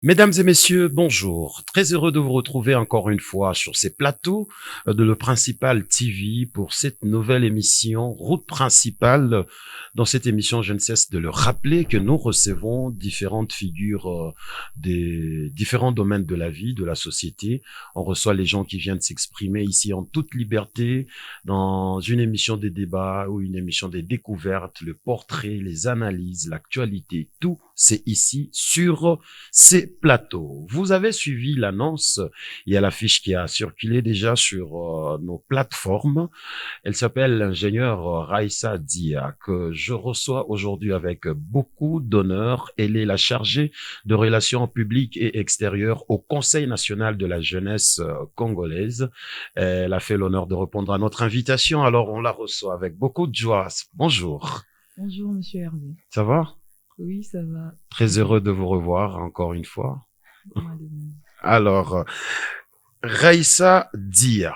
Mesdames et messieurs, bonjour. Très heureux de vous retrouver encore une fois sur ces plateaux de Le Principal TV pour cette nouvelle émission Route Principale. Dans cette émission, je ne cesse de le rappeler que nous recevons différentes figures des différents domaines de la vie, de la société. On reçoit les gens qui viennent s'exprimer ici en toute liberté dans une émission des débats ou une émission des découvertes, le portrait, les analyses, l'actualité, tout c'est ici sur ces plateaux. Vous avez suivi l'annonce, il y a l'affiche qui a circulé déjà sur nos plateformes. Elle s'appelle l'ingénieure Raissa Dia, que je reçois aujourd'hui avec beaucoup d'honneur. Elle est la chargée de relations publiques et extérieures au Conseil national de la jeunesse congolaise. Elle a fait l'honneur de répondre à notre invitation, alors on la reçoit avec beaucoup de joie. Bonjour. Bonjour, monsieur Hervé. Ça va? Oui, ça va. Très heureux de vous revoir encore une fois. Moi de même. Alors, Raissa Dia,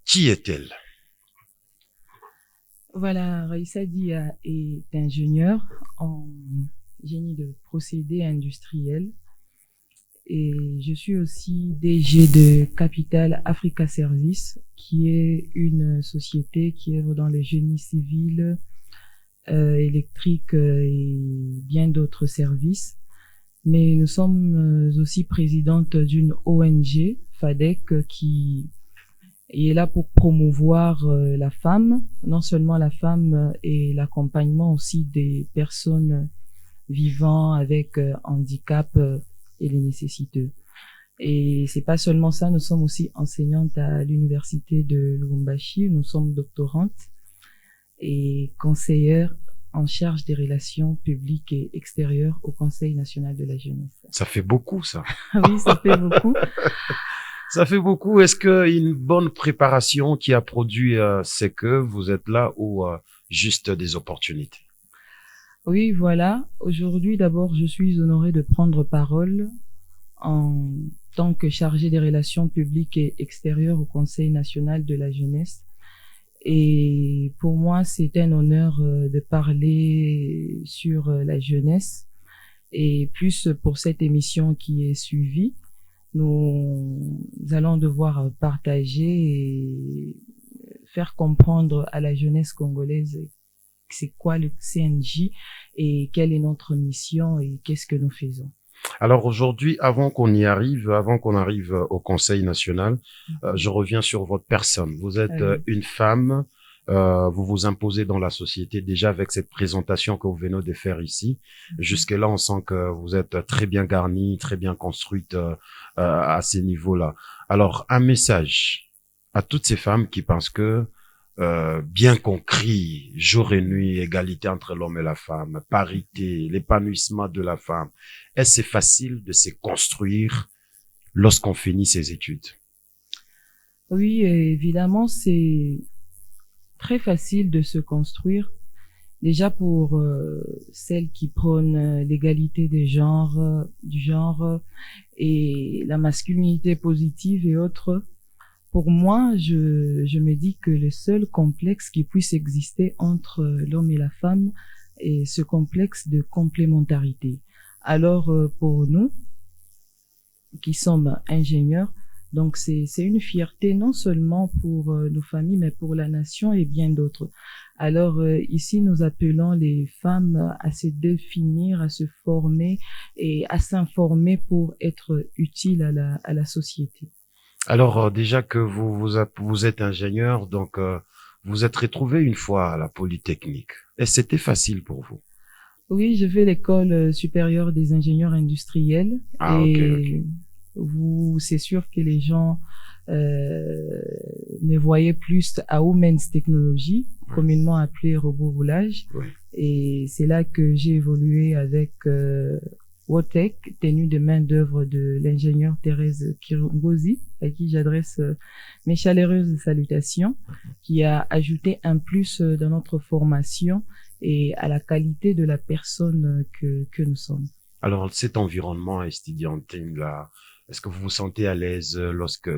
qui est-elle? Voilà, Raissa Dia est ingénieure en génie de procédés industriels et je suis aussi DG de Capital Africa Service, qui est une société qui œuvre dans le génie civil, électrique et bien d'autres services. Mais nous sommes aussi présidente d'une ONG, FADEC, qui est là pour promouvoir la femme, non seulement la femme et l'accompagnement aussi des personnes vivant avec handicap et les nécessiteux. Et c'est pas seulement ça, nous sommes aussi enseignantes à l'université de Lubumbashi, nous sommes doctorantes et conseillères en charge des relations publiques et extérieures au Conseil national de la jeunesse. Ça fait beaucoup, ça. Oui, ça fait beaucoup. Ça fait beaucoup. Est-ce qu'une bonne préparation qui a produit, c'est que vous êtes là ou juste des opportunités? Oui, voilà. Aujourd'hui, d'abord, je suis honorée de prendre parole en tant que chargée des relations publiques et extérieures au Conseil national de la jeunesse. Et pour moi, c'est un honneur de parler sur la jeunesse. Et plus pour cette émission qui est suivie, nous allons devoir partager et faire comprendre à la jeunesse congolaise c'est quoi le CNJ et quelle est notre mission et qu'est-ce que nous faisons. Alors aujourd'hui, avant qu'on arrive au Conseil national, je reviens sur votre personne. Vous êtes une femme, vous vous imposez dans la société déjà avec cette présentation que vous venez de faire ici. Jusque-là, on sent que vous êtes très bien garnie, très bien construite à ces niveaux-là. Alors, un message à toutes ces femmes qui pensent que bien qu'on crie jour et nuit, égalité entre l'homme et la femme, parité, l'épanouissement de la femme, est-ce que c'est facile de se construire lorsqu'on finit ses études? Oui, évidemment, c'est très facile de se construire. Déjà pour celles qui prônent l'égalité des genres, du genre et la masculinité positive et autres. Pour moi, je me dis que le seul complexe qui puisse exister entre l'homme et la femme est ce complexe de complémentarité. Alors, pour nous, qui sommes ingénieurs, donc c'est une fierté non seulement pour nos familles, mais pour la nation et bien d'autres. Alors, ici, nous appelons les femmes à se définir, à se former et à s'informer pour être utiles à la société. Alors déjà que vous êtes ingénieur, donc vous êtes retrouvé une fois à la Polytechnique. Et c'était facile pour vous? Oui, je fais l'école supérieure des ingénieurs industriels et c'est sûr que les gens me voyaient plus à Women's Technology, communément appelé robot roulage. Oui. Et c'est là que j'ai évolué avec Wotech, tenue de main d'œuvre de l'ingénieure Thérèse Kirongozi, à qui j'adresse mes chaleureuses salutations, qui a ajouté un plus dans notre formation et à la qualité de la personne que nous sommes. Alors cet environnement estudiantin là, est-ce que vous vous sentez à l'aise lorsque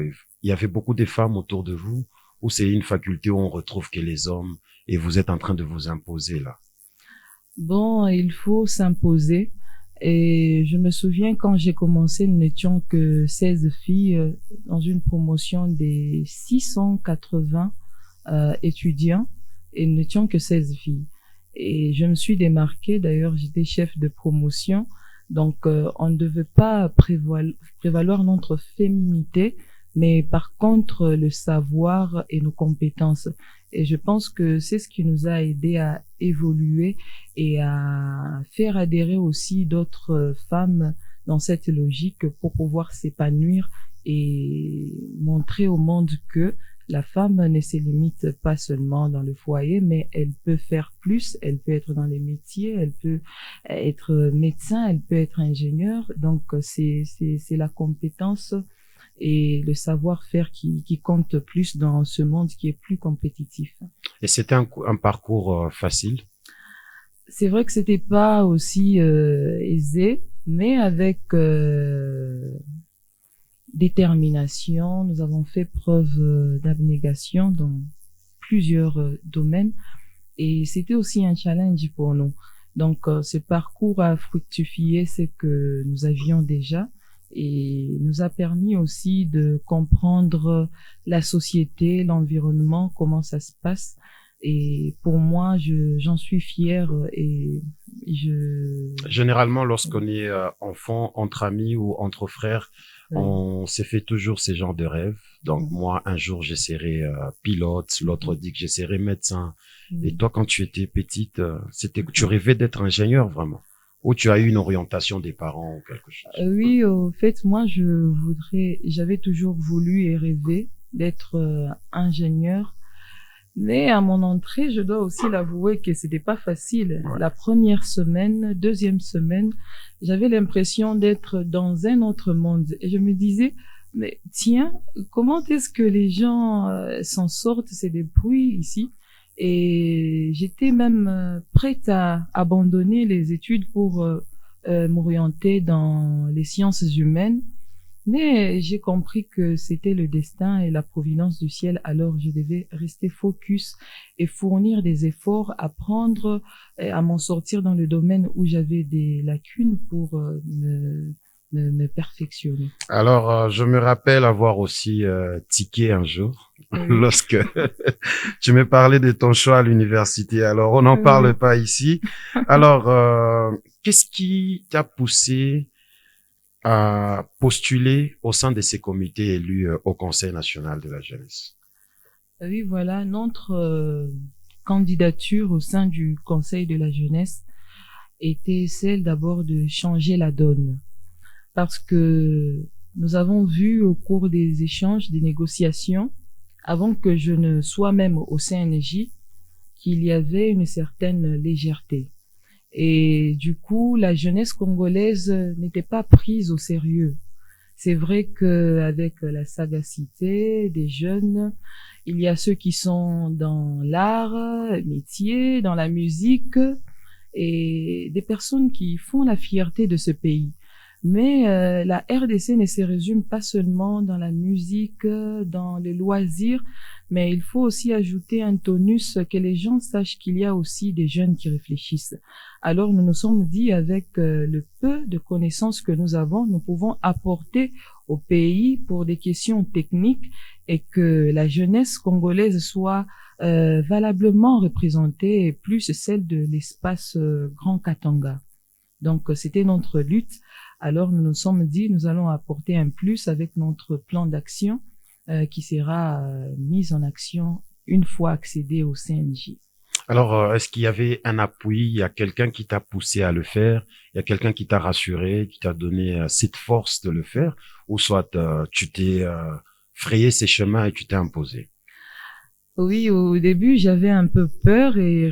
il y avait beaucoup de femmes autour de vous, ou c'est une faculté où on retrouve que les hommes et vous êtes en train de vous imposer là? Bon, il faut s'imposer. Et je me souviens quand j'ai commencé, nous n'étions que 16 filles dans une promotion des 680 étudiants et nous n'étions que 16 filles. Et je me suis démarquée, d'ailleurs j'étais chef de promotion, donc on ne devait pas prévaloir notre féminité, mais par contre le savoir et nos compétences. Et je pense que c'est ce qui nous a aidé à évoluer et à faire adhérer aussi d'autres femmes dans cette logique pour pouvoir s'épanouir et montrer au monde que la femme ne se limite pas seulement dans le foyer, mais elle peut faire plus, elle peut être dans les métiers, elle peut être médecin, elle peut être ingénieur. Donc, c'est la compétence et le savoir-faire qui compte plus dans ce monde qui est plus compétitif. Et c'était un parcours facile? C'est vrai que c'était pas aussi aisé, mais avec détermination, nous avons fait preuve d'abnégation dans plusieurs domaines et c'était aussi un challenge pour nous. Donc ce parcours a fructifié ce que nous avions déjà et nous a permis aussi de comprendre la société, l'environnement, comment ça se passe. Et pour moi, j'en suis fière et Généralement, lorsqu'on est enfant, entre amis ou entre frères, on s'est fait toujours ces genres de rêves. Donc moi, un jour, j'essaierai pilote, l'autre dit que j'essaierai médecin. Et toi, quand tu étais petite, tu rêvais d'être ingénieur vraiment? Ou tu as eu une orientation des parents ou quelque chose? Oui, au fait, moi, j'avais toujours voulu et rêvé d'être ingénieur. Mais à mon entrée, je dois aussi l'avouer que c'était pas facile. Ouais. La première semaine, deuxième semaine, j'avais l'impression d'être dans un autre monde. Et je me disais, mais tiens, comment est-ce que les gens s'en sortent, se débrouillent ici? Et j'étais même prête à abandonner les études pour m'orienter dans les sciences humaines. Mais j'ai compris que c'était le destin et la providence du ciel, alors je devais rester focus et fournir des efforts, apprendre à m'en sortir dans le domaine où j'avais des lacunes pour me perfectionner. Alors, je me rappelle avoir aussi tiqué un jour lorsque tu me parlais de ton choix à l'université. Alors, on n'en parle pas ici. Alors, qu'est-ce qui t'a poussé à postuler au sein de ces comités élus au Conseil national de la jeunesse? Oui, voilà, notre candidature au sein du Conseil de la jeunesse était celle d'abord de changer la donne. Parce que nous avons vu au cours des échanges, des négociations, avant que je ne sois même au CNJ, qu'il y avait une certaine légèreté. Et du coup, la jeunesse congolaise n'était pas prise au sérieux. C'est vrai qu'avec la sagacité des jeunes, il y a ceux qui sont dans l'art, métier, dans la musique, et des personnes qui font la fierté de ce pays. Mais la RDC ne se résume pas seulement dans la musique, dans les loisirs, mais il faut aussi ajouter un tonus, que les gens sachent qu'il y a aussi des jeunes qui réfléchissent. Alors nous nous sommes dit, avec le peu de connaissances que nous avons, nous pouvons apporter au pays pour des questions techniques et que la jeunesse congolaise soit valablement représentée, et plus celle de l'espace Grand Katanga. Donc c'était notre lutte. Alors nous nous sommes dit, nous allons apporter un plus avec notre plan d'action qui sera mis en action une fois accédé au CNJ. Alors, est-ce qu'il y avait un appui? Il y a quelqu'un qui t'a poussé à le faire? Il y a quelqu'un qui t'a rassuré, qui t'a donné cette force de le faire? Ou soit tu t'es frayé ces chemins et tu t'es imposé? Oui, au début, j'avais un peu peur et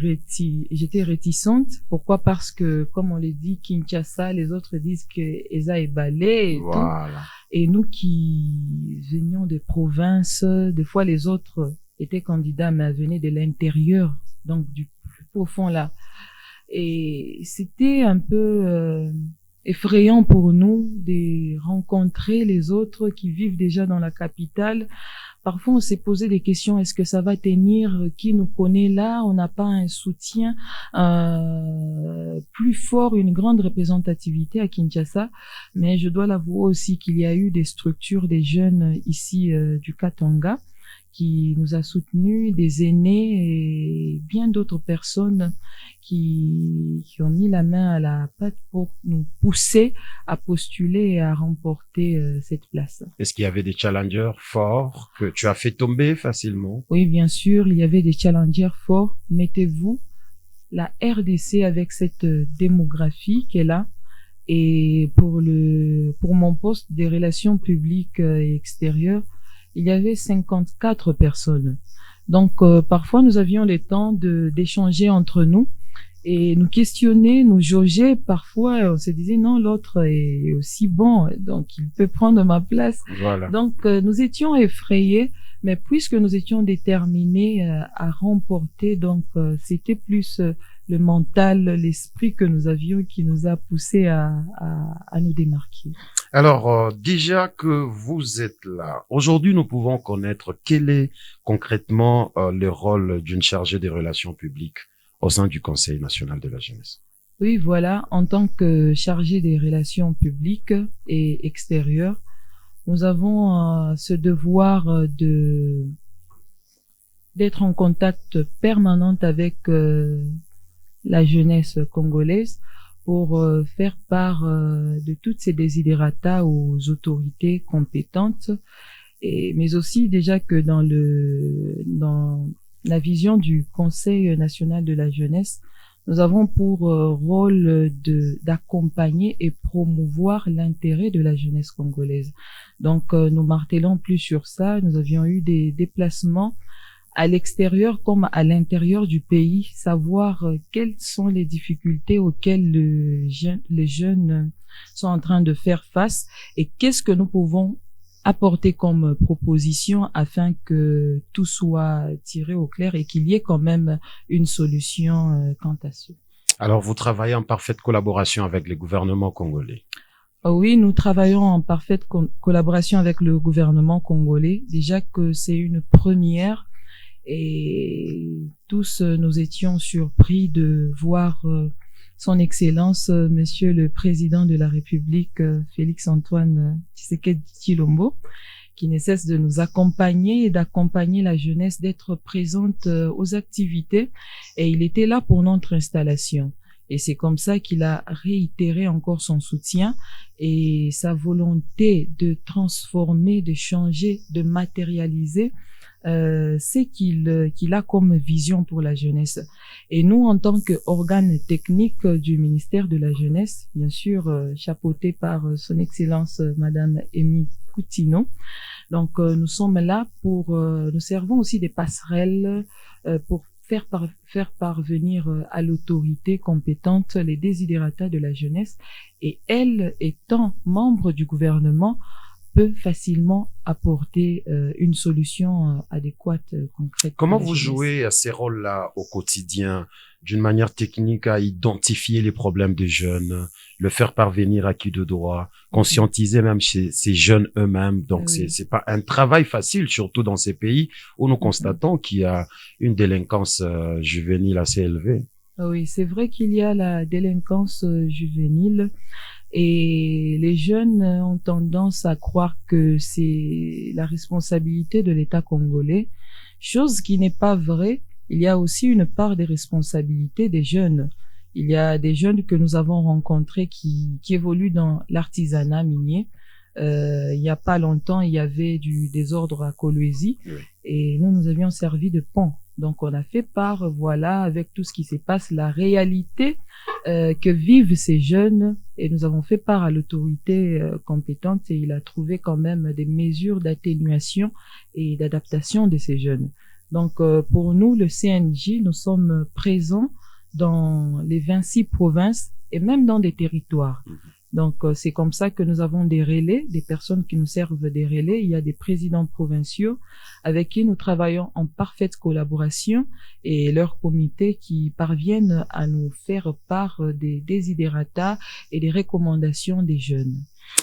j'étais réticente. Pourquoi? Parce que, comme on l'a dit, Kinshasa, les autres disent que Eza est balai et voilà. tout. Et nous qui venions des provinces, des fois les autres étaient candidats, mais venaient de l'intérieur, donc du plus profond là. Et c'était un peu effrayant pour nous de rencontrer les autres qui vivent déjà dans la capitale Parfois, on s'est posé des questions. Est-ce que ça va tenir? Qui nous connaît là? On n'a pas un soutien plus fort, une grande représentativité à Kinshasa. Mais je dois l'avouer aussi qu'il y a eu des structures des jeunes ici du Katanga qui nous a soutenus, des aînés et bien d'autres personnes qui ont mis la main à la pâte pour nous pousser à postuler et à remporter cette place. Est-ce qu'il y avait des challengers forts que tu as fait tomber facilement? Oui, bien sûr, il y avait des challengers forts. Mettez-vous la RDC avec cette démographie qu'elle a. Et pour mon poste des relations publiques et extérieures, il y avait 54 personnes. Donc, parfois, nous avions le temps d'échanger entre nous et nous questionner, nous jauger. Parfois, on se disait, non, l'autre est aussi bon, donc il peut prendre ma place. Voilà. Donc, nous étions effrayés, mais puisque nous étions déterminés à remporter, donc c'était plus le mental, l'esprit que nous avions qui nous a poussés à nous démarquer. Alors, déjà que vous êtes là, aujourd'hui, nous pouvons connaître quel est concrètement le rôle d'une chargée des relations publiques au sein du Conseil national de la jeunesse. Oui, voilà, en tant que chargée des relations publiques et extérieures, nous avons ce devoir d'être en contact permanent avec la jeunesse congolaise pour faire part de toutes ces desiderata aux autorités compétentes, mais aussi déjà que dans la vision du Conseil national de la jeunesse, nous avons pour rôle d'accompagner et promouvoir l'intérêt de la jeunesse congolaise. Donc, nous martelons plus sur ça. Nous avions eu des déplacements à l'extérieur comme à l'intérieur du pays, savoir quelles sont les difficultés auxquelles les jeunes sont en train de faire face et qu'est-ce que nous pouvons apporter comme proposition afin que tout soit tiré au clair et qu'il y ait quand même une solution quant à ça. Alors, vous travaillez en parfaite collaboration avec les gouvernements congolais? Oui, nous travaillons en parfaite collaboration avec le gouvernement congolais. Déjà que c'est une première et tous nous étions surpris de voir Son Excellence, Monsieur le Président de la République, Félix-Antoine Tshisekedi Tshilombo, qui ne cesse de nous accompagner et d'accompagner la jeunesse, d'être présente aux activités. Et il était là pour notre installation. Et c'est comme ça qu'il a réitéré encore son soutien et sa volonté de transformer, de changer, de matérialiser c'est qu'il a comme vision pour la jeunesse. Et nous, en tant qu'organe technique du ministère de la Jeunesse, bien sûr, chapeauté par Son Excellence Madame Amy Coutinho, donc nous sommes là nous servons aussi des passerelles pour faire parvenir à l'autorité compétente les desiderata de la jeunesse, et elle, étant membre du gouvernement, peut facilement apporter une solution adéquate, concrète. Comment vous jouez à ces rôles-là au quotidien, d'une manière technique, à identifier les problèmes des jeunes, le faire parvenir à qui de droit, conscientiser même chez ces jeunes eux-mêmes. Donc, c'est pas un travail facile, surtout dans ces pays où nous constatons qu'il y a une délinquance juvénile assez élevée. Oui, c'est vrai qu'il y a la délinquance juvénile. Et les jeunes ont tendance à croire que c'est la responsabilité de l'État congolais, chose qui n'est pas vraie. Il y a aussi une part des responsabilités des jeunes. Il y a des jeunes que nous avons rencontrés qui évoluent dans l'artisanat minier. Il y a pas longtemps, il y avait du désordre à Kolwezi, et nous avions servi de pont. Donc, on a fait part, voilà, avec tout ce qui se passe, la réalité que vivent ces jeunes, et nous avons fait part à l'autorité compétente, et il a trouvé quand même des mesures d'atténuation et d'adaptation de ces jeunes. Donc, pour nous, le CNJ, nous sommes présents dans les 26 provinces et même dans des territoires. Donc, c'est comme ça que nous avons des relais, des personnes qui nous servent des relais. Il y a des présidents provinciaux avec qui nous travaillons en parfaite collaboration, et leurs comités qui parviennent à nous faire part des desiderata et des recommandations des jeunes.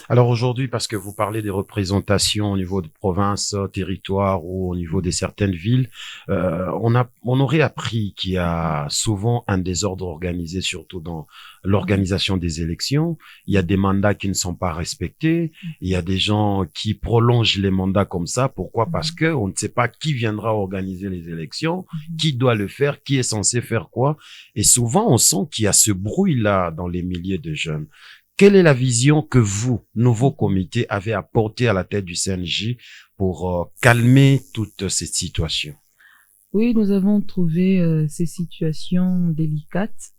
Alors aujourd'hui, parce que vous parlez des représentations au niveau de province, territoire ou au niveau de certaines villes, on aurait appris qu'il y a souvent un désordre organisé, surtout dans l'organisation des élections. Il y a des mandats qui ne sont pas respectés. Il y a des gens qui prolongent les mandats comme ça. Pourquoi? Parce que on ne sait pas qui viendra organiser les élections, qui doit le faire, qui est censé faire quoi. Et souvent, on sent qu'il y a ce bruit-là dans les milliers de jeunes. Quelle est la vision que vous, nouveau comité, avez apportée à la tête du CNJ pour calmer toute cette situation? Oui, nous avons trouvé ces situations délicates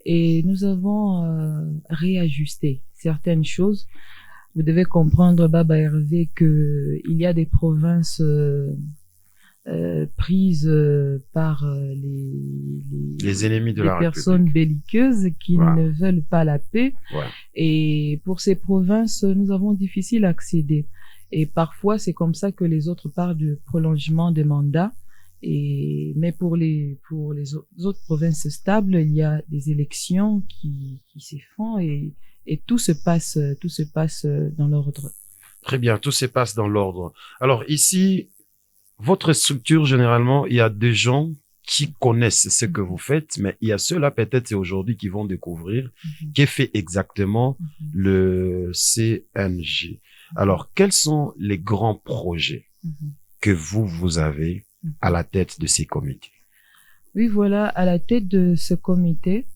et nous avons réajusté certaines choses. Vous devez comprendre, Baba Hervé, que il y a des provinces prises par les ennemis de les la personnes République. belliqueuses qui ne veulent pas la paix. Ouais. Et pour ces provinces, nous avons difficile à accéder. Et parfois, c'est comme ça que les autres parlent du prolongement des mandats. Mais pour les autres provinces stables, il y a des élections qui se font et tout se passe dans l'ordre. Très bien, tout se passe dans l'ordre. Alors ici, votre structure, généralement, il y a des gens qui connaissent ce que vous faites, mais il y a ceux-là, peut-être, c'est aujourd'hui qui vont découvrir qu'est fait exactement le CNJ. Alors, quels sont les grands projets que vous avez à la tête de ces comités? Oui, voilà, à la tête de ce comité,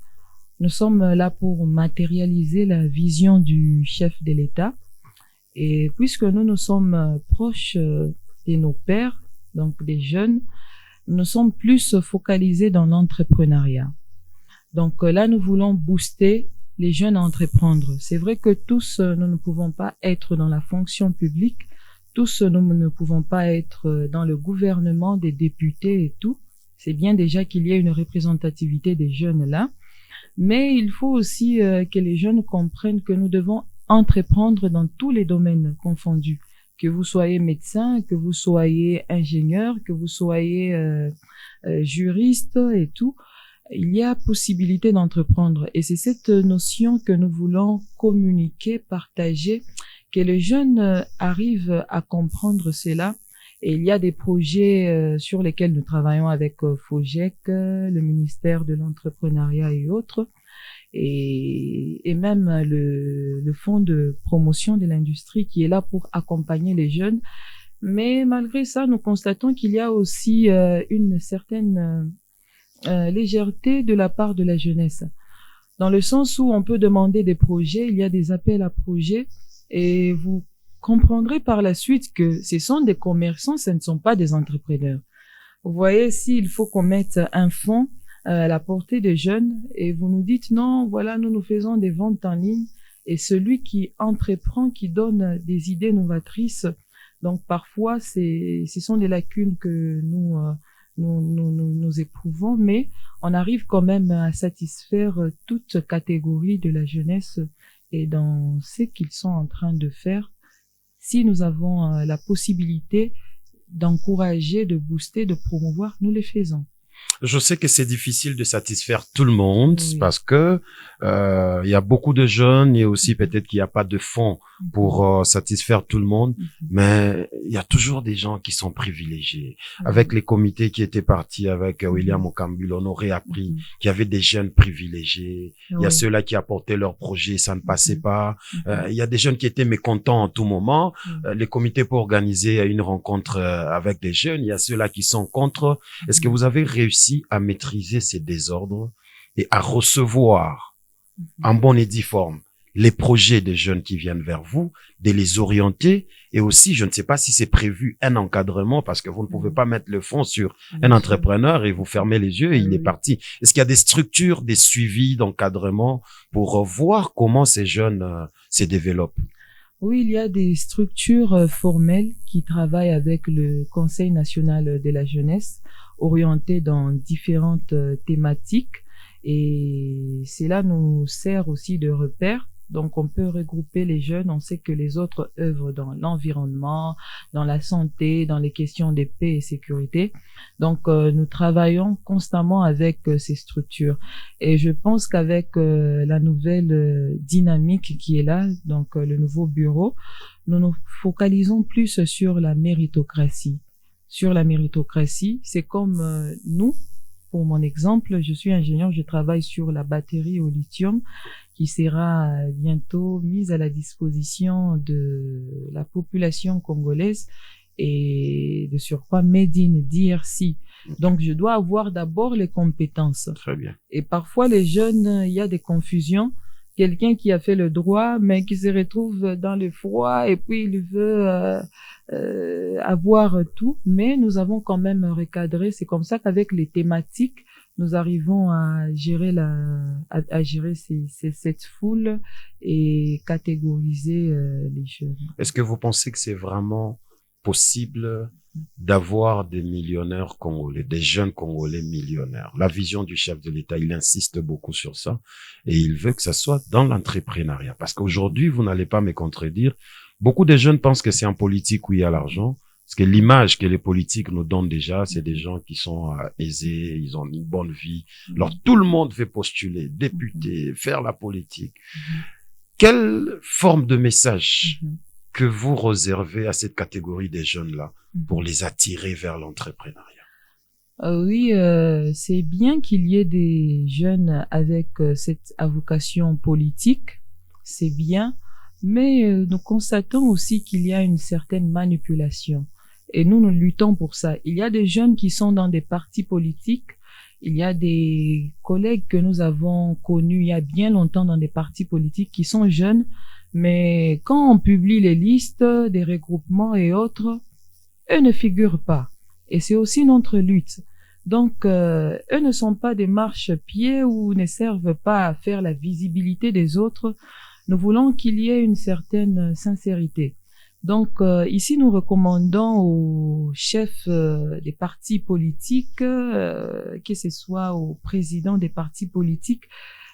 nous sommes là pour matérialiser la vision du chef de l'État. Et puisque nous sommes proches de nos pairs, donc des jeunes, nous sommes plus focalisés dans l'entrepreneuriat. Donc là, nous voulons booster les jeunes à entreprendre. C'est vrai que tous, nous ne pouvons pas être dans la fonction publique. Tous, nous ne pouvons pas être dans le gouvernement, des députés et tout. C'est bien déjà qu'il y ait une représentativité des jeunes là. Mais il faut aussi que les jeunes comprennent que nous devons entreprendre dans tous les domaines confondus. Que vous soyez médecin, que vous soyez ingénieur, que vous soyez juriste et tout, il y a possibilité d'entreprendre. Et c'est cette notion que nous voulons communiquer, partager, que les jeunes arrivent à comprendre cela. Et il y a des projets sur lesquels nous travaillons avec FOGEC, le ministère de l'entrepreneuriat et autres. Et même le fonds de promotion de l'industrie qui est là pour accompagner les jeunes. Mais malgré ça, nous constatons qu'il y a aussi une certaine légèreté de la part de la jeunesse. Dans le sens où on peut demander des projets, il y a des appels à projets et vous comprendrez par la suite que ce sont des commerçants, ce ne sont pas des entrepreneurs. Vous voyez, s'il faut qu'on mette un fonds à la portée des jeunes et vous nous dites non, voilà, nous faisons des ventes en ligne et celui qui entreprend, qui donne des idées novatrices, donc parfois ce sont des lacunes que nous éprouvons, mais on arrive quand même à satisfaire toute catégorie de la jeunesse et dans ce qu'ils sont en train de faire. Si nous avons la possibilité d'encourager, de booster, de promouvoir, nous les faisons. Je sais que c'est difficile de satisfaire tout le monde parce que il y a beaucoup de jeunes et aussi peut-être qu'il n'y a pas de fonds pour satisfaire tout le monde, mais il y a toujours des gens qui sont privilégiés. Avec les comités qui étaient partis avec William Okambule, on aurait appris qu'il y avait des jeunes privilégiés. Il y a ceux-là qui apportaient leurs projets, ça ne passait pas. Il y a des jeunes qui étaient mécontents en tout moment. Les comités pour organiser une rencontre avec des jeunes, il y a ceux-là qui sont contre. Est-ce que vous avez réussi à maîtriser ces désordres et à recevoir en bonne et due forme les projets des jeunes qui viennent vers vous, de les orienter et aussi, je ne sais pas si c'est prévu un encadrement parce que vous ne pouvez pas mettre le fonds sur un entrepreneur et vous fermez les yeux et il est parti. Est-ce qu'il y a des structures, des suivis d'encadrement pour voir comment ces jeunes se développent? Oui, il y a des structures formelles qui travaillent avec le Conseil national de la jeunesse, orientées dans différentes thématiques. Et cela nous sert aussi de repère Donc, on peut regrouper les jeunes. On sait que les autres œuvrent dans l'environnement, dans la santé, dans les questions de paix et sécurité. Donc, nous travaillons constamment avec ces structures. Et je pense qu'avec la nouvelle dynamique qui est là, donc le nouveau bureau, nous nous focalisons plus sur la méritocratie. Sur la méritocratie, c'est comme nous. Pour mon exemple, je suis ingénieur, je travaille sur la batterie au lithium qui sera bientôt mise à la disposition de la population congolaise et de surcroît made in DRC. Donc, je dois avoir d'abord les compétences. Très bien. Et parfois, les jeunes, il y a des confusions. Quelqu'un qui a fait le droit, mais qui se retrouve dans le froid et puis il veut avoir tout. Mais nous avons quand même recadré. C'est comme ça qu'avec les thématiques, nous arrivons à gérer cette foule et catégoriser les jeunes. Est-ce que vous pensez que c'est vraiment possible d'avoir des millionnaires congolais, des jeunes congolais millionnaires? La vision du chef de l'État, il insiste beaucoup sur ça et il veut que ça soit dans l'entrepreneuriat. Parce qu'aujourd'hui, vous n'allez pas me contredire, beaucoup de jeunes pensent que c'est en politique où il y a l'argent. Parce que l'image que les politiques nous donnent déjà, c'est des gens qui sont aisés, ils ont une bonne vie. Alors, tout le monde veut postuler, députer, faire la politique. Quelle forme de message que vous réservez à cette catégorie des jeunes-là pour les attirer vers l'entrepreneuriat? Oui, c'est bien qu'il y ait des jeunes avec cette vocation politique, c'est bien, mais nous constatons aussi qu'il y a une certaine manipulation. Et nous luttons pour ça. Il y a des jeunes qui sont dans des partis politiques. Il y a des collègues que nous avons connus il y a bien longtemps dans des partis politiques qui sont jeunes. Mais quand on publie les listes des regroupements et autres, eux ne figurent pas. Et c'est aussi notre lutte. Donc, eux ne sont pas des marchepieds ou ne servent pas à faire la visibilité des autres. Nous voulons qu'il y ait une certaine sincérité. Donc, ici, nous recommandons aux chefs des partis politiques, que ce soit aux présidents des partis politiques,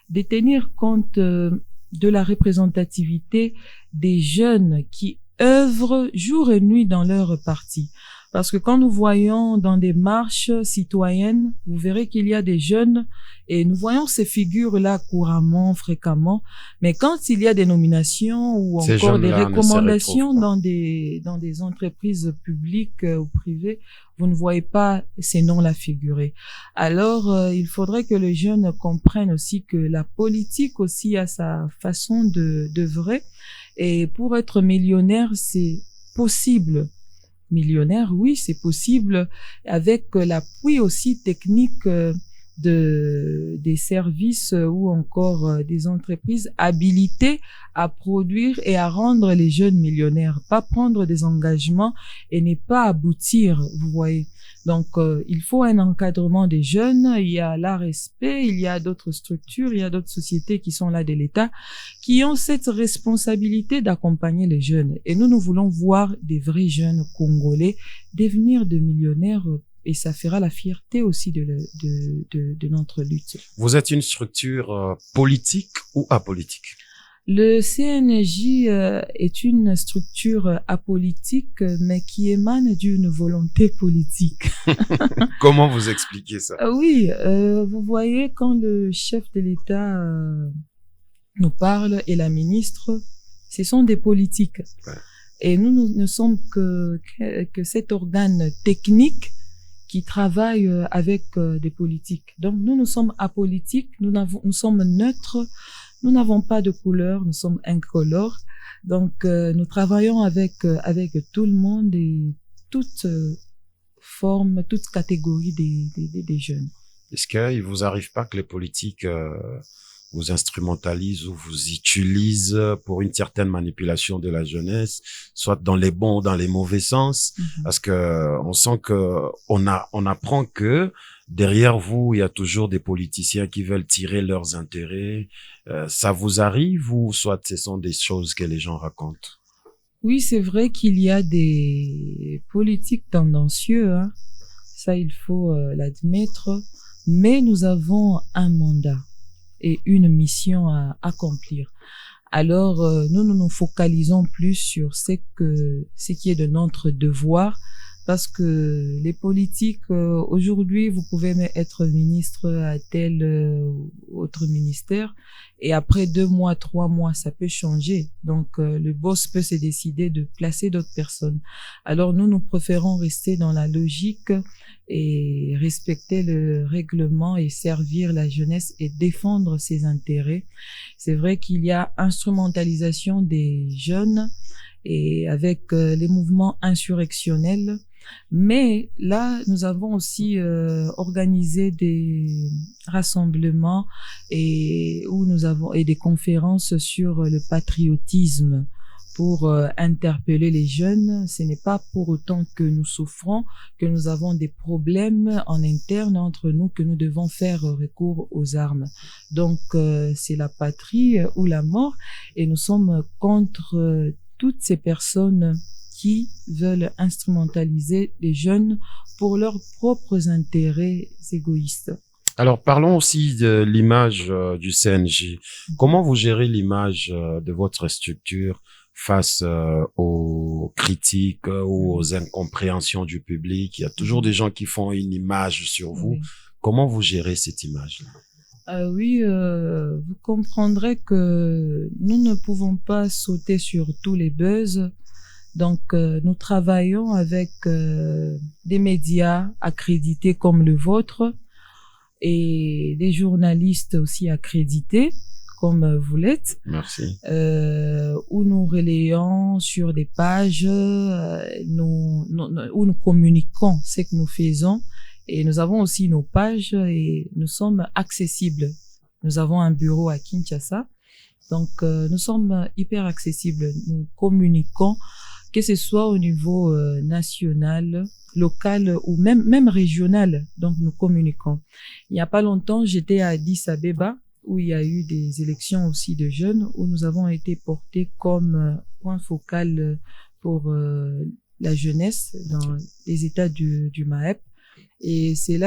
de tenir compte de la représentativité des jeunes qui œuvrent jour et nuit dans leur parti. Parce que quand nous voyons dans des marches citoyennes, vous verrez qu'il y a des jeunes et nous voyons ces figures-là couramment, fréquemment. Mais quand il y a des nominations ou encore des recommandations dans des entreprises publiques ou privées, vous ne voyez pas ces noms-là figurer. Alors, il faudrait que les jeunes comprennent aussi que la politique aussi a sa façon d'œuvrer. Et pour être millionnaire, c'est possible. Millionnaire, oui, c'est possible avec l'appui aussi technique des services ou encore des entreprises habilitées à produire et à rendre les jeunes millionnaires, pas prendre des engagements et ne pas aboutir, vous voyez. Donc, il faut un encadrement des jeunes, il y a l'ARSP, il y a d'autres structures, il y a d'autres sociétés qui sont là de l'État, qui ont cette responsabilité d'accompagner les jeunes. Et nous voulons voir des vrais jeunes congolais devenir de millionnaires et ça fera la fierté aussi de notre lutte. Vous êtes une structure politique ou apolitique? Le CNJ est une structure apolitique, mais qui émane d'une volonté politique. Comment vous expliquez ça? Oui, vous voyez, quand le chef de l'État nous parle et la ministre, ce sont des politiques. Ouais. Et nous ne sommes que cet organe technique qui travaille avec des politiques. Donc, nous sommes apolitiques, nous sommes neutres. Nous n'avons pas de couleur, nous sommes incolores. Donc, nous travaillons avec tout le monde et toute forme, toute catégorie des jeunes. Est-ce qu'il vous arrive pas que les politiques vous instrumentalisent ou vous utilisent pour une certaine manipulation de la jeunesse, soit dans les bons ou dans les mauvais sens? Parce que on sent que on apprend que derrière vous, il y a toujours des politiciens qui veulent tirer leurs intérêts. Ça vous arrive ou soit ce sont des choses que les gens racontent? Oui, c'est vrai qu'il y a des politiques tendancieux, hein. Ça, il faut l'admettre. Mais nous avons un mandat et une mission à accomplir. Alors, nous nous focalisons plus sur ce qui est de notre devoir, parce que les politiques, aujourd'hui, vous pouvez être ministre à tel autre ministère, et après 2 mois, 3 mois, ça peut changer. Donc, le boss peut se décider de placer d'autres personnes. Alors, nous préférons rester dans la logique et respecter le règlement et servir la jeunesse et défendre ses intérêts. C'est vrai qu'il y a instrumentalisation des jeunes et avec les mouvements insurrectionnels. Mais là, nous avons aussi organisé des rassemblements et des conférences sur le patriotisme pour interpeller les jeunes. Ce n'est pas pour autant que nous souffrons, que nous avons des problèmes en interne entre nous, que nous devons faire recours aux armes. Donc, c'est la patrie ou la mort, et nous sommes contre toutes ces personnes qui veulent instrumentaliser les jeunes pour leurs propres intérêts égoïstes. Alors, parlons aussi de l'image du CNJ. Comment vous gérez l'image de votre structure face aux critiques ou aux incompréhensions du public? Il y a toujours des gens qui font une image sur vous. Oui. Comment vous gérez cette image-là? Oui, vous comprendrez que nous ne pouvons pas sauter sur tous les buzz. Donc, nous travaillons avec des médias accrédités comme le vôtre et des journalistes aussi accrédités comme vous l'êtes. Merci. Où nous relayons sur des pages, où nous communiquons ce que nous faisons. Et nous avons aussi nos pages et nous sommes accessibles. Nous avons un bureau à Kinshasa. Donc, nous sommes hyper accessibles. Nous communiquons, que ce soit au niveau national, local ou même régional. Donc, nous communiquons. Il n'y a pas longtemps, j'étais à Addis Abeba, où il y a eu des élections aussi de jeunes, où nous avons été portés comme point focal pour la jeunesse dans les États du MAEP. Et c'est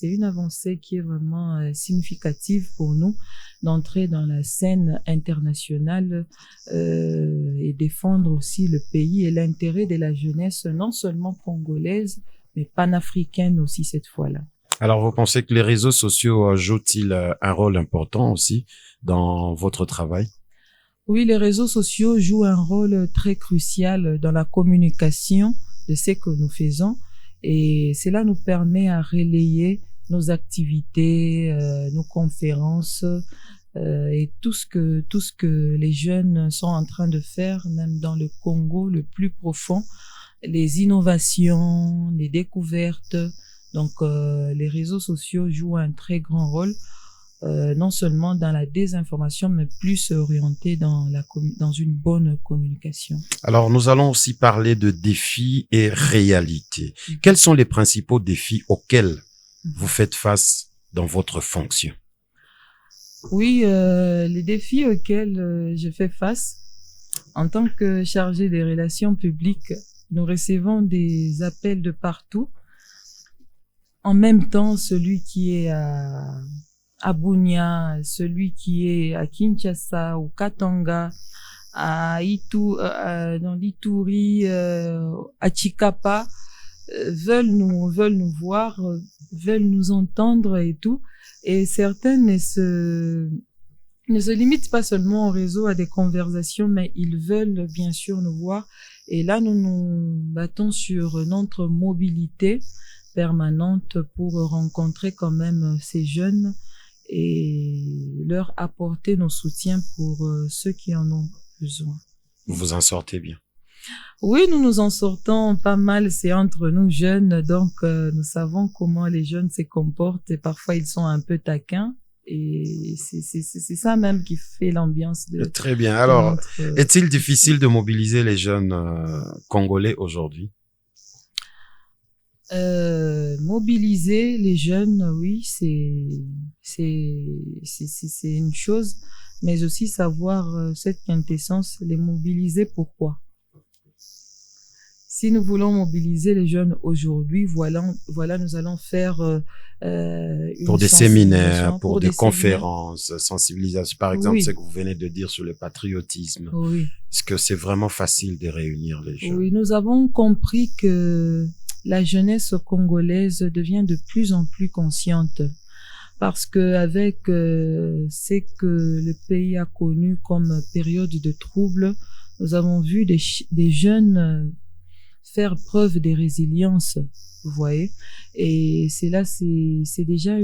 une avancée qui est vraiment significative pour nous d'entrer dans la scène internationale et défendre aussi le pays et l'intérêt de la jeunesse, non seulement congolaise, mais panafricaine aussi cette fois-là. Alors, vous pensez que les réseaux sociaux jouent-ils un rôle important aussi dans votre travail? Oui, les réseaux sociaux jouent un rôle très crucial dans la communication de ce que nous faisons. Et cela nous permet à relayer nos activités, nos conférences et tout ce que les jeunes sont en train de faire, même dans le Congo le plus profond, les innovations, les découvertes. Donc, les réseaux sociaux jouent un très grand rôle, non seulement dans la désinformation, mais plus orienté dans une bonne communication. Alors, nous allons aussi parler de défis et réalités. Quels sont les principaux défis auxquels vous faites face dans votre fonction? Oui, les défis auxquels je fais face en tant que chargée des relations publiques, nous recevons des appels de partout. En même temps, celui qui est à Bunia, celui qui est à Kinshasa ou Katanga, dans l'Ituri, à Chikapa, veulent nous voir, veulent nous entendre et tout. Et certains ne se limitent pas seulement au réseau à des conversations, mais ils veulent bien sûr nous voir. Et là, nous nous battons sur notre mobilité permanente pour rencontrer quand même ces jeunes et leur apporter nos soutiens pour ceux qui en ont besoin. Vous vous en sortez bien? Oui, nous nous en sortons pas mal. C'est entre nous jeunes, donc nous savons comment les jeunes se comportent et parfois ils sont un peu taquins. Et c'est ça même qui fait l'ambiance de... Très bien. Alors, est-il difficile de mobiliser les jeunes congolais aujourd'hui? Mobiliser les jeunes, oui, c'est une chose, mais aussi savoir cette quintessence, les mobiliser pourquoi. si nous voulons mobiliser les jeunes aujourd'hui, voilà, nous allons faire pour des séminaires, pour des conférences, sensibilisation. Par exemple, Oui. ce que vous venez de dire sur le patriotisme. Oui. Est-ce que c'est vraiment facile de réunir les jeunes? Oui, nous avons compris que la jeunesse congolaise devient de plus en plus consciente parce que avec ce que le pays a connu comme période de troubles, nous avons vu des jeunes faire preuve de résilience, vous voyez. Et c'est déjà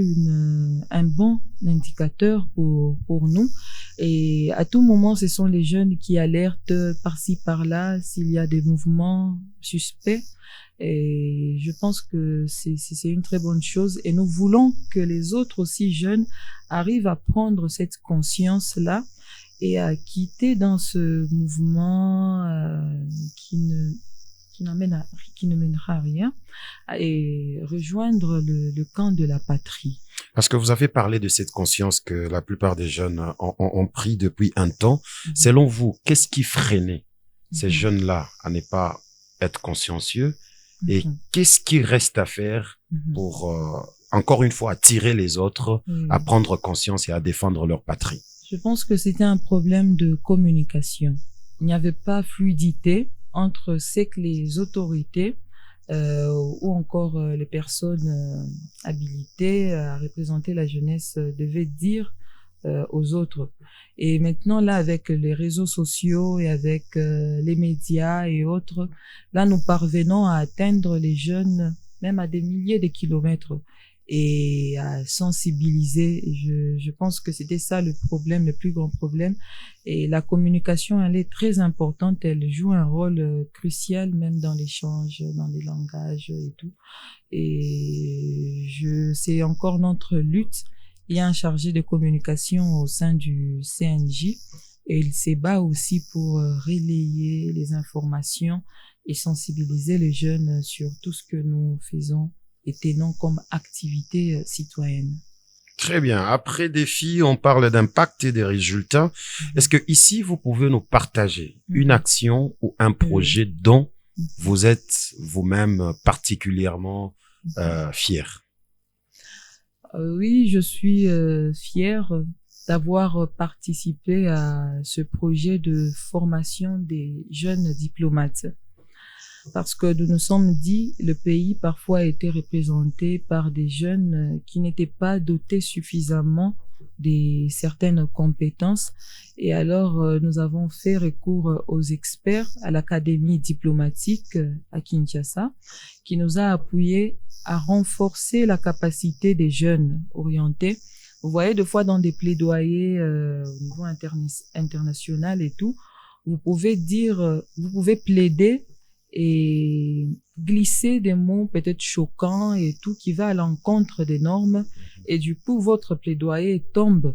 un bon indicateur pour nous. Et à tout moment, ce sont les jeunes qui alertent par-ci, par-là, s'il y a des mouvements suspects. Et je pense que c'est une très bonne chose. Et nous voulons que les autres aussi jeunes arrivent à prendre cette conscience-là et à quitter dans ce mouvement qui ne mènera à rien et rejoindre le camp de la patrie. Parce que vous avez parlé de cette conscience que la plupart des jeunes ont pris depuis un temps. Selon vous, qu'est-ce qui freinait ces jeunes-là à ne pas être consciencieux et qu'est-ce qui reste à faire pour, encore une fois, attirer les autres à prendre conscience et à défendre leur patrie? Je pense que c'était un problème de communication. Il n'y avait pas fluidité entre ce que les autorités ou encore les personnes habilitées à représenter la jeunesse devaient dire aux autres. Et maintenant, là, avec les réseaux sociaux et avec les médias et autres, là, nous parvenons à atteindre les jeunes même à des milliers de kilomètres et à sensibiliser. Je pense que c'était ça le problème, le plus grand problème. Et la communication, elle est très importante. Elle joue un rôle crucial même dans l'échange, dans les langages et tout. Et c'est encore notre lutte. Il y a un chargé de communication au sein du CNJ et il se bat aussi pour relayer les informations et sensibiliser les jeunes sur tout ce que nous faisons et tenons comme activité citoyenne. Très bien. Après défi, on parle d'impact et des résultats. Est-ce que ici, vous pouvez nous partager une action ou un projet dont vous êtes vous-même particulièrement fier? Oui, je suis fière d'avoir participé à ce projet de formation des jeunes diplomates. Parce que nous nous sommes dit, le pays parfois a été représenté par des jeunes qui n'étaient pas dotés suffisamment de certaines compétences. Et alors, nous avons fait recours aux experts à l'Académie diplomatique à Kinshasa, qui nous a appuyés à renforcer la capacité des jeunes orientés. Vous voyez, des fois dans des plaidoyers au niveau international et tout, vous pouvez plaider et glisser des mots peut-être choquants et tout qui va à l'encontre des normes et du coup votre plaidoyer tombe.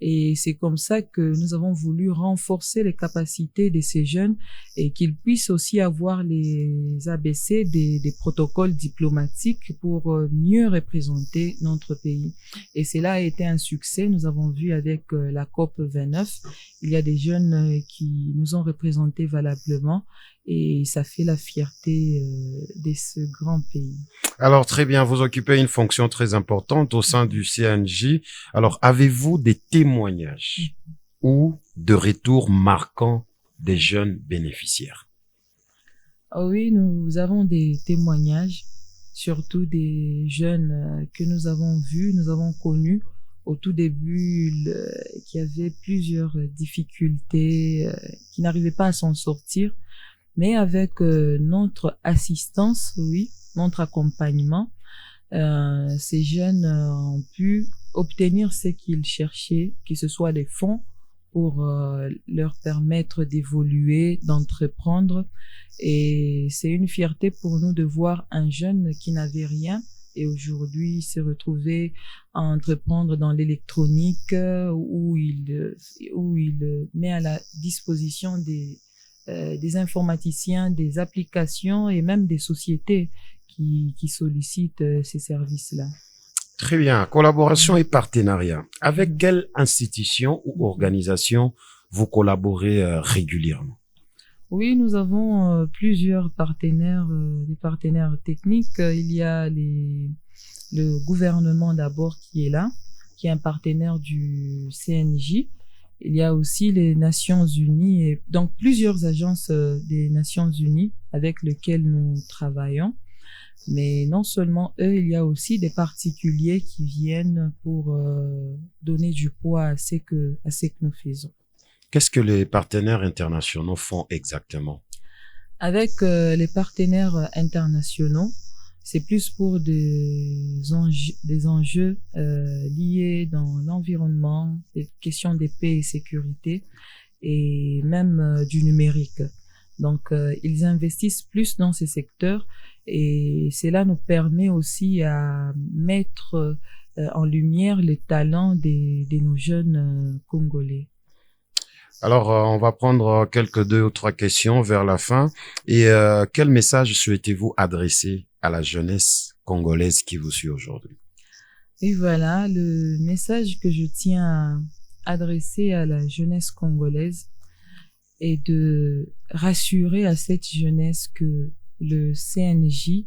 Et c'est comme ça que nous avons voulu renforcer les capacités de ces jeunes et qu'ils puissent aussi avoir les ABC des protocoles diplomatiques pour mieux représenter notre pays. Et cela a été un succès. Nous avons vu avec la COP 29, il y a des jeunes qui nous ont représentés valablement et ça fait la fierté de ce grand pays. Alors, très bien, vous occupez une fonction très importante au sein du CNJ. Alors, avez-vous des témoignages ou de retours marquants des jeunes bénéficiaires? Oui, nous avons des témoignages, surtout des jeunes que nous avons vus, nous avons connus au tout début, qui avaient plusieurs difficultés, qui n'arrivaient pas à s'en sortir. Mais avec notre assistance, oui, notre accompagnement, ces jeunes ont pu obtenir ce qu'ils cherchaient, que ce soit des fonds pour leur permettre d'évoluer, d'entreprendre. Et c'est une fierté pour nous de voir un jeune qui n'avait rien et aujourd'hui se retrouver à entreprendre dans l'électronique où il met à la disposition des informaticiens, des applications et même des sociétés qui sollicitent ces services-là. Très bien. Collaboration et partenariat. Avec quelle institution ou organisation vous collaborez régulièrement? Oui, nous avons plusieurs partenaires, des partenaires techniques. Il y a le gouvernement d'abord qui est là, qui est un partenaire du CNJ. Il y a aussi les Nations Unies et donc plusieurs agences des Nations Unies avec lesquelles nous travaillons. Mais non seulement eux, il y a aussi des particuliers qui viennent pour donner du poids à ce que nous faisons. Qu'est-ce que les partenaires internationaux font exactement? Avec les partenaires internationaux, c'est plus pour des enjeux liés dans l'environnement, des questions de paix et sécurité et même du numérique. Donc, ils investissent plus dans ces secteurs et cela nous permet aussi à mettre en lumière les talents de nos jeunes Congolais. Alors, on va prendre quelques 2 ou 3 questions vers la fin. Et quel message souhaitez-vous adresser à la jeunesse congolaise qui vous suit aujourd'hui? Et voilà, le message que je tiens à adresser à la jeunesse congolaise est de rassurer à cette jeunesse que le CNJ,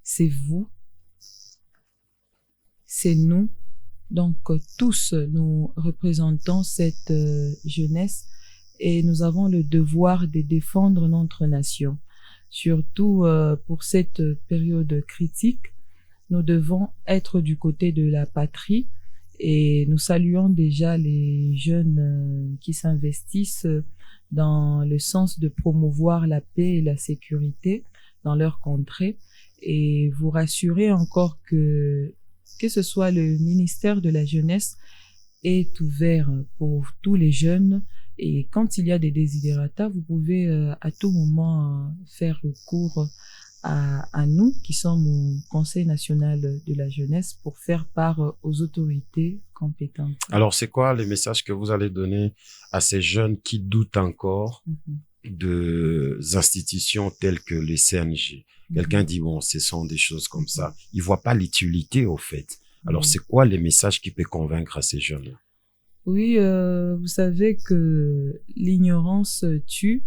c'est vous, c'est nous. Donc, tous, nous représentons cette jeunesse et nous avons le devoir de défendre notre nation. Surtout pour cette période critique, nous devons être du côté de la patrie et nous saluons déjà les jeunes qui s'investissent dans le sens de promouvoir la paix et la sécurité dans leur contrée et vous rassurer encore que ce soit le ministère de la Jeunesse est ouvert pour tous les jeunes et quand il y a des desiderata, vous pouvez à tout moment faire recours à nous qui sommes au Conseil national de la jeunesse pour faire part aux autorités compétentes. Alors, c'est quoi les messages que vous allez donner à ces jeunes qui doutent encore de institutions telles que les CNJ? Quelqu'un dit, bon, ce sont des choses comme ça. Ils voient pas l'utilité, au fait. Alors, c'est quoi les messages qui peuvent convaincre à ces jeunes-là? Oui, vous savez que l'ignorance tue.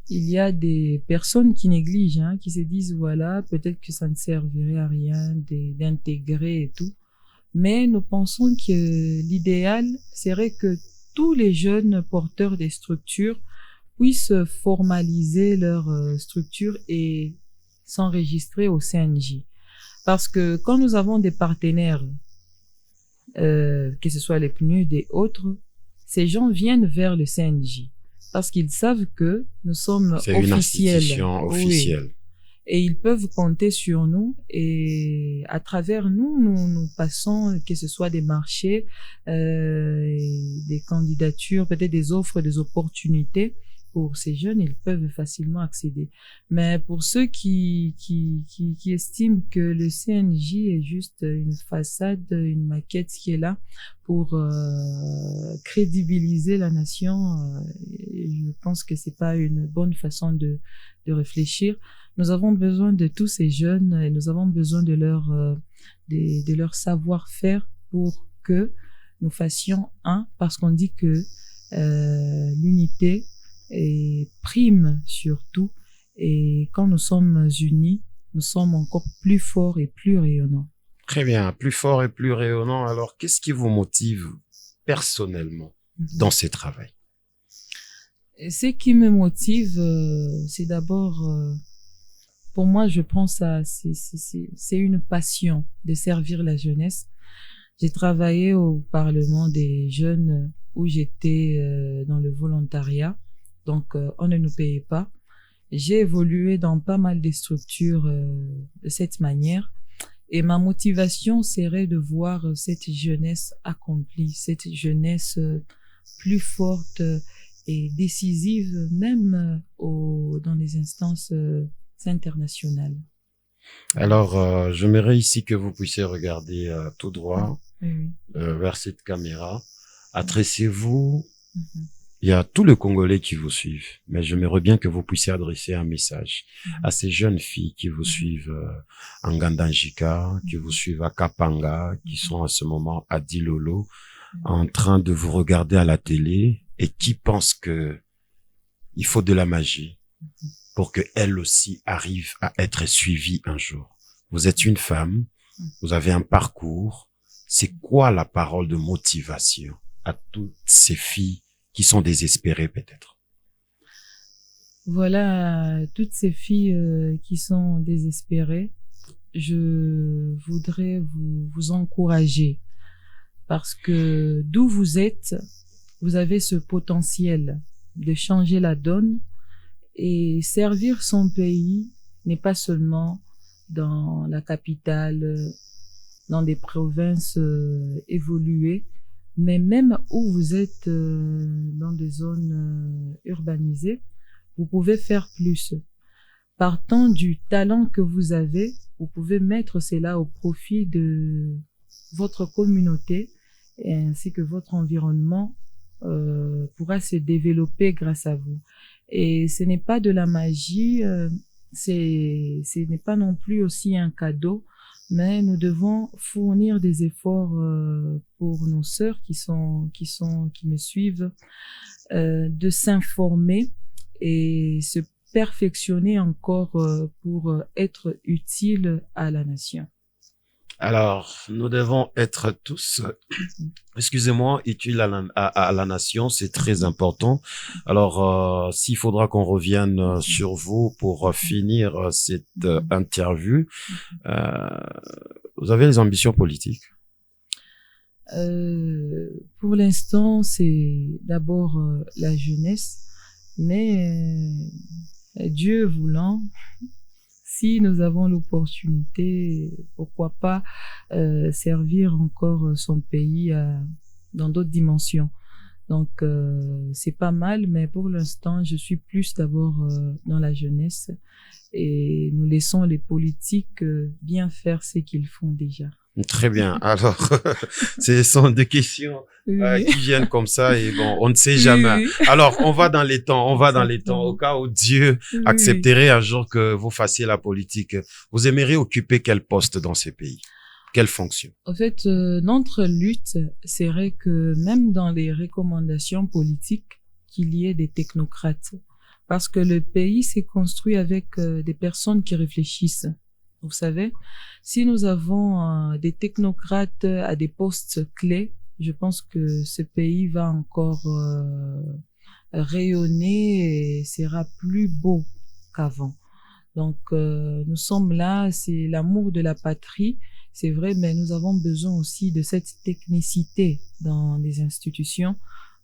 Il y a des personnes qui négligent, qui se disent, voilà, peut-être que ça ne servirait à rien d'intégrer et tout. Mais nous pensons que l'idéal serait que tous les jeunes porteurs des structures puissent formaliser leur structure et s'enregistrer au CNJ. Parce que quand nous avons des partenaires, que ce soit les PNUD et autres, ces gens viennent vers le CNJ parce qu'ils savent que nous sommes officiels. C'est une institution officielle. Oui. Et ils peuvent compter sur nous et à travers nous passons, que ce soit des marchés, des candidatures, peut-être des offres, des opportunités. Pour ces jeunes, ils peuvent facilement accéder. Mais pour ceux qui estiment que le CNJ est juste une façade, une maquette qui est là pour crédibiliser la nation, je pense que c'est pas une bonne façon de réfléchir. Nous avons besoin de tous ces jeunes et nous avons besoin de leur savoir-faire pour que nous fassions un, parce qu'on dit que l'unité et prime surtout. Et quand nous sommes unis, nous sommes encore plus forts et plus rayonnants. Très bien, plus fort et plus rayonnant. Alors, qu'est-ce qui vous motive personnellement dans ce travail? Ce qui me motive, c'est d'abord, pour moi, je pense c'est une passion de servir la jeunesse. J'ai travaillé au Parlement des jeunes où j'étais dans le volontariat. Donc, on ne nous payait pas. J'ai évolué dans pas mal de structures de cette manière. Et ma motivation serait de voir cette jeunesse accomplie, cette jeunesse plus forte et décisive, même dans les instances internationales. Alors, j'aimerais ici que vous puissiez regarder tout droit vers cette caméra. Adressez-vous. Il y a tous les Congolais qui vous suivent, mais j'aimerais bien que vous puissiez adresser un message à ces jeunes filles qui vous suivent en Ngandanjika, qui vous suivent à Kapanga, qui sont à ce moment à Dilolo, en train de vous regarder à la télé et qui pensent que il faut de la magie pour que elle aussi arrive à être suivie un jour. Vous êtes une femme, vous avez un parcours. C'est quoi la parole de motivation à toutes ces filles qui sont désespérées peut-être? Voilà, toutes ces filles qui sont désespérées, je voudrais vous encourager parce que d'où vous êtes, vous avez ce potentiel de changer la donne et servir son pays n'est pas seulement dans la capitale, dans des provinces évoluées, mais même où vous êtes dans des zones urbanisées, vous pouvez faire plus. Partant du talent que vous avez, vous pouvez mettre cela au profit de votre communauté et ainsi que votre environnement pourra se développer grâce à vous. Et ce n'est pas de la magie, ce n'est pas non plus aussi un cadeau, mais nous devons fournir des efforts pour nos sœurs qui me suivent, de s'informer et se perfectionner encore pour être utile à la nation. Alors, nous devons être tous, excusez-moi, utiles à la nation, c'est très important. Alors, s'il faudra qu'on revienne sur vous pour finir cette interview, vous avez des ambitions politiques? Pour l'instant, c'est d'abord la jeunesse, mais Dieu voulant, si nous avons l'opportunité, pourquoi pas servir encore son pays dans d'autres dimensions. Donc, c'est pas mal, mais pour l'instant, je suis plus d'abord dans la jeunesse et nous laissons les politiques bien faire ce qu'ils font déjà. Très bien. Alors, ce sont des questions qui viennent comme ça et bon, on ne sait jamais. Oui. Alors, on va dans les temps, au cas où Dieu accepterait un jour que vous fassiez la politique. Vous aimeriez occuper quel poste dans ces pays? Quelle fonction? En fait, notre lutte serait que même dans les recommandations politiques, qu'il y ait des technocrates. Parce que le pays s'est construit avec des personnes qui réfléchissent. Vous savez, si nous avons des technocrates à des postes clés, je pense que ce pays va encore rayonner et sera plus beau qu'avant. Donc, nous sommes là, c'est l'amour de la patrie, c'est vrai, mais nous avons besoin aussi de cette technicité dans les institutions.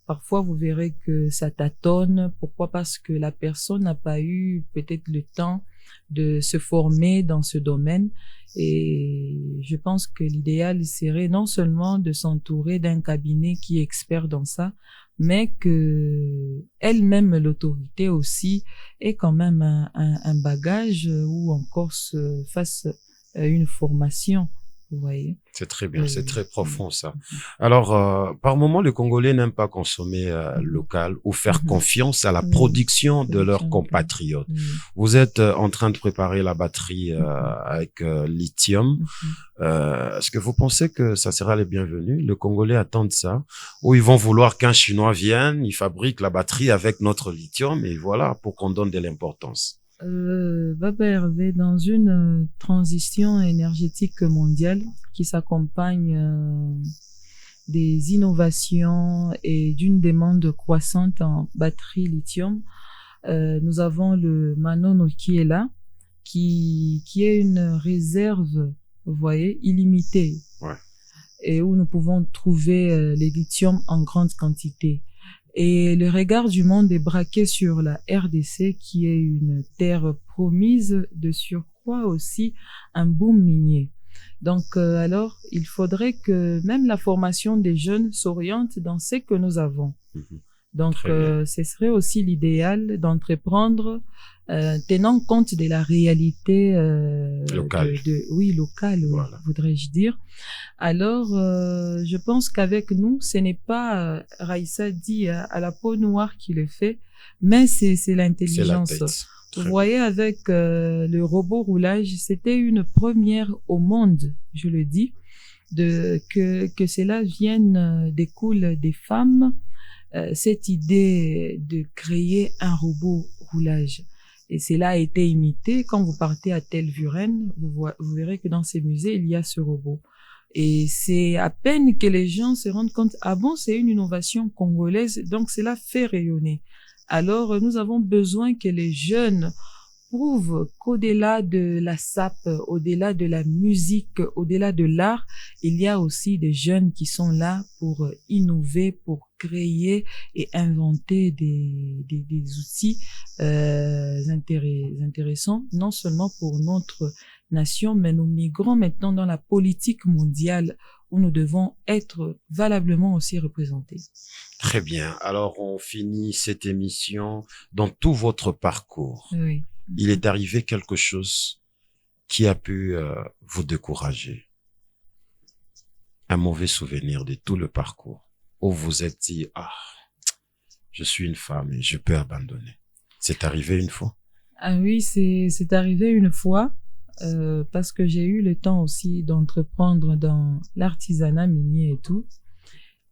Parfois, vous verrez que ça tâtonne. Pourquoi? Parce que la personne n'a pas eu peut-être le temps de se former dans ce domaine. Et je pense que l'idéal serait non seulement de s'entourer d'un cabinet qui est expert dans ça, mais que elle-même, l'autorité aussi, ait quand même un bagage ou encore se fasse une formation. Vous voyez. C'est très bien, c'est très profond ça. Alors, par moment, les Congolais n'aiment pas consommer local ou faire confiance à la production de leurs compatriotes. Vous êtes en train de préparer la batterie avec lithium. Est-ce que vous pensez que ça sera les bienvenus? Les Congolais attendent ça. Ou ils vont vouloir qu'un Chinois vienne, il fabrique la batterie avec notre lithium et voilà, pour qu'on donne de l'importance. Baba Hervé, dans une transition énergétique mondiale qui s'accompagne des innovations et d'une demande croissante en batterie lithium, nous avons le Manono qui est là, qui est une réserve, vous voyez, illimitée, et où nous pouvons trouver les lithium en grande quantité. Et le regard du monde est braqué sur la RDC, qui est une terre promise, de surcroît aussi un boom minier. Donc, alors, il faudrait que même la formation des jeunes s'oriente dans ce que nous avons. Donc, ce serait aussi l'idéal d'entreprendre, tenant compte de la réalité locale. Locale, voilà. Voudrais-je dire. Alors, je pense qu'avec nous, ce n'est pas Raïssa dit à la peau noire qui le fait, mais c'est l'intelligence. Vous voyez, avec le robot roulage, c'était une première au monde, je le dis, que cela vienne découle des femmes cette idée de créer un robot roulage. Et cela a été imité. Quand vous partez à Telvuren, vous verrez que dans ces musées, il y a ce robot. Et c'est à peine que les gens se rendent compte, ah bon, c'est une innovation congolaise, donc cela fait rayonner. Alors, nous avons besoin que les jeunes prouvent qu'au-delà de la SAP, au-delà de la musique, au-delà de l'art, il y a aussi des jeunes qui sont là pour innover, pour créer et inventer des outils intéressants, non seulement pour notre nation, mais nous migrons maintenant dans la politique mondiale où nous devons être valablement aussi représentés. Très bien. Alors, on finit cette émission dans tout votre parcours. Oui. Il est arrivé quelque chose qui a pu vous décourager. Un mauvais souvenir de tout le parcours où vous êtes dit, ah, je suis une femme et je peux abandonner. C'est arrivé une fois? Ah oui, c'est arrivé une fois parce que j'ai eu le temps aussi d'entreprendre dans l'artisanat minier et tout.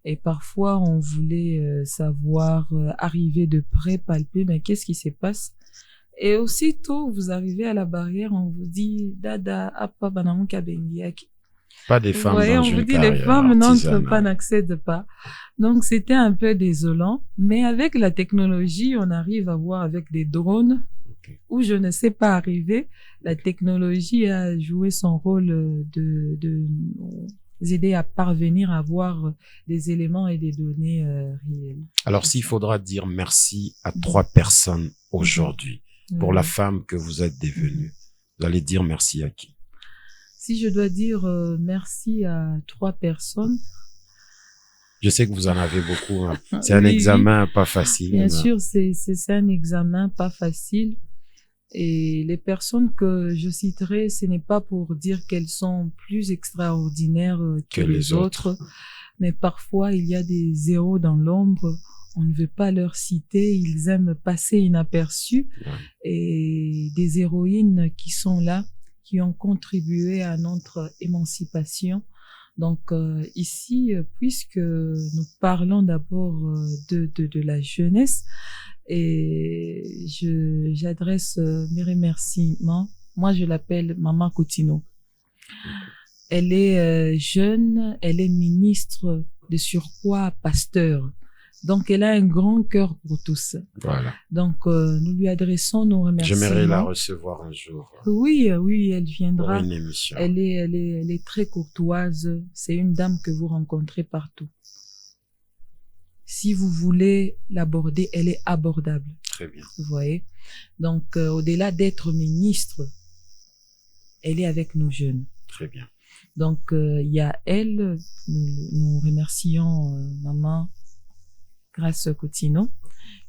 Et parfois, on voulait savoir, arriver de près, palper, mais qu'est-ce qui se passe? Et aussitôt, vous arrivez à la barrière, on vous dit, Dada, apa, banamu kabengiaki. Pas des femmes voyez, dans on une vous dit, carrière les femmes n'entrent artisanale. pas, n'accèdent pas. Donc, c'était un peu désolant. Mais avec la technologie, on arrive à voir avec des drones où je ne sais pas arriver. La technologie a joué son rôle de nous aider à parvenir à voir des éléments et des données réelles. Alors, s'il faudra dire merci à 3 personnes aujourd'hui pour la femme que vous êtes devenue, vous allez dire merci à qui? Si je dois dire merci à 3 personnes. Je sais que vous en avez beaucoup. Hein. C'est un examen pas facile. Bien sûr, c'est un examen pas facile. Et les personnes que je citerai, ce n'est pas pour dire qu'elles sont plus extraordinaires que les autres, mais parfois il y a des zéros dans l'ombre. On ne veut pas leur citer, ils aiment passer inaperçus. Et des héroïnes qui sont là, qui ont contribué à notre émancipation. Donc ici, puisque nous parlons d'abord de la jeunesse, et j'adresse mes remerciements. Moi, je l'appelle Maman Coutinho. Elle est jeune, elle est ministre, de surcroît pasteur. Donc, elle a un grand cœur pour tous. Voilà. Donc, nous lui adressons nos remerciements. J'aimerais la recevoir un jour. Oui, elle viendra. Pour une émission. Elle est très courtoise. C'est une dame que vous rencontrez partout. Si vous voulez l'aborder, elle est abordable. Très bien. Vous voyez? Donc, au-delà d'être ministre, elle est avec nos jeunes. Très bien. Donc, il y a elle, nous remercions Maman Grace Coutinho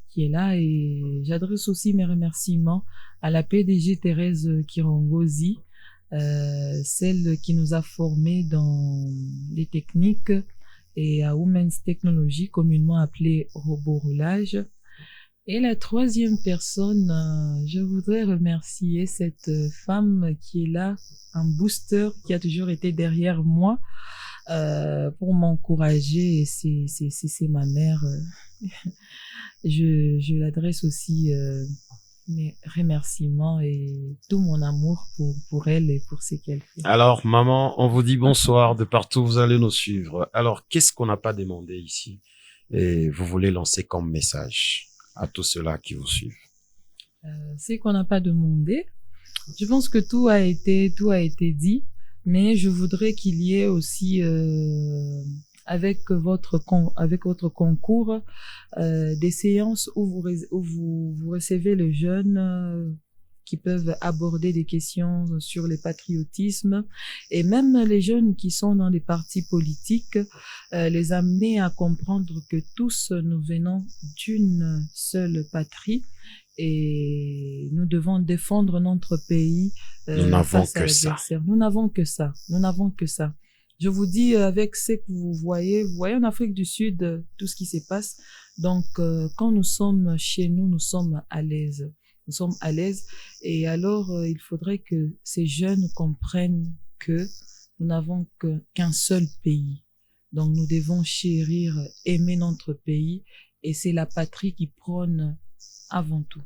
qui est là, et j'adresse aussi mes remerciements à la PDG Thérèse Kirongozi, celle qui nous a formés dans les techniques, et à Women's Technology, communément appelée robot roulage. Et la troisième personne, je voudrais remercier cette femme qui est là, un booster qui a toujours été derrière moi pour m'encourager, et c'est ma mère. Je l'adresse aussi mes remerciements et tout mon amour pour elle et pour ce qu'elle fait. Alors, maman, on vous dit bonsoir de partout où vous allez nous suivre. Alors, qu'est-ce qu'on n'a pas demandé ici et vous voulez lancer comme message à tous ceux-là qui vous suivent? C'est qu'on n'a pas demandé. Je pense que tout a été dit, mais je voudrais qu'il y ait aussi avec votre concours des séances où vous recevez les jeunes qui peuvent aborder des questions sur le patriotisme, et même les jeunes qui sont dans les partis politiques, les amener à comprendre que tous nous venons d'une seule patrie et nous devons défendre notre pays. Nous n'avons que ça. Nous n'avons que ça. Nous n'avons que ça. Je vous dis, avec ce que vous voyez en Afrique du Sud tout ce qui se passe. Donc, quand nous sommes chez nous, nous sommes à l'aise. Nous sommes à l'aise. Et alors, il faudrait que ces jeunes comprennent que nous n'avons qu'un seul pays. Donc, nous devons chérir, aimer notre pays et c'est la patrie qui prône avant tout.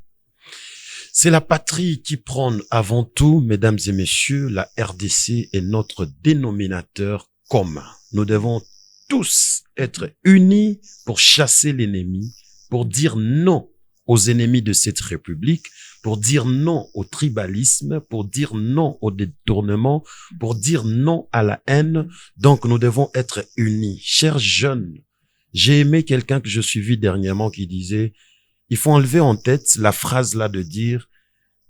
C'est la patrie qui prône avant tout, mesdames et messieurs, la RDC est notre dénominateur commun. Nous devons tous être unis pour chasser l'ennemi, pour dire non aux ennemis de cette République, pour dire non au tribalisme, pour dire non au détournement, pour dire non à la haine. Donc, nous devons être unis. Chers jeunes, j'ai aimé quelqu'un que je suivis dernièrement qui disait, il faut enlever en tête la phrase là de dire,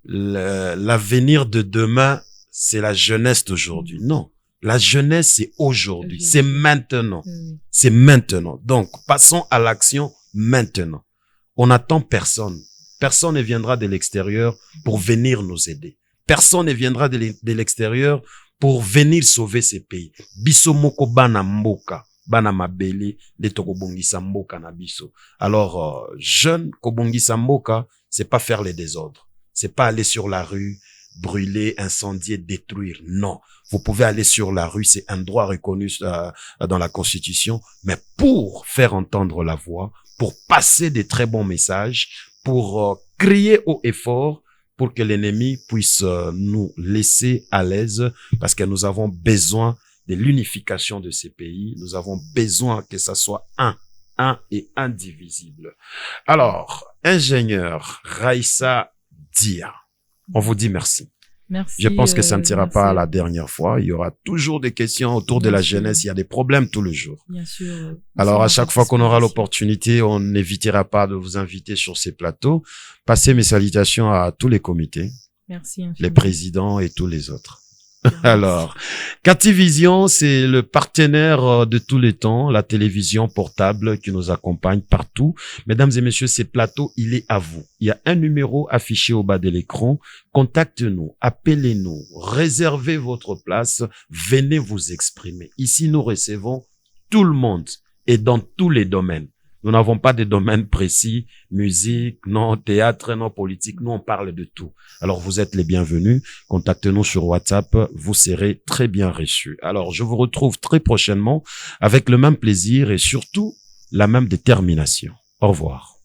l'avenir de demain, c'est la jeunesse d'aujourd'hui. Non. La jeunesse, c'est aujourd'hui. C'est maintenant. C'est maintenant. Donc, passons à l'action maintenant. On n'attend personne. Personne ne viendra de l'extérieur pour venir nous aider. Personne ne viendra de l'extérieur pour venir sauver ces pays. Biso moko bana mboka, bana mabele, de tokobongisa mboka na biso. Alors, jeune, kobongisa mboka, c'est pas faire les désordres. C'est pas aller sur la rue, brûler, incendier, détruire. Non. Vous pouvez aller sur la rue, c'est un droit reconnu dans la Constitution, mais pour faire entendre la voix, pour passer des très bons messages, pour crier haut et fort, pour que l'ennemi puisse nous laisser à l'aise, parce que nous avons besoin de l'unification de ces pays. Nous avons besoin que ça soit un et indivisible. Alors, ingénieur Raissa Dia, on vous dit merci. Merci. Je pense que ça ne sera pas la dernière fois. Il y aura toujours des questions autour de la jeunesse. Il y a des problèmes tous les jours. Bien sûr. Alors, à chaque fois qu'on aura l'opportunité, on n'évitera pas de vous inviter sur ces plateaux. Passez mes salutations à tous les comités. Merci infiniment. Les présidents et tous les autres. Alors, Cativision, c'est le partenaire de tous les temps, la télévision portable qui nous accompagne partout. Mesdames et messieurs, ces plateaux, il est à vous. Il y a un numéro affiché au bas de l'écran. Contactez-nous, appelez-nous, réservez votre place, venez vous exprimer. Ici, nous recevons tout le monde et dans tous les domaines. Nous n'avons pas de domaine précis, musique, non, théâtre, non, politique. Nous, on parle de tout. Alors, vous êtes les bienvenus. Contactez-nous sur WhatsApp. Vous serez très bien reçus. Alors, je vous retrouve très prochainement avec le même plaisir et surtout la même détermination. Au revoir.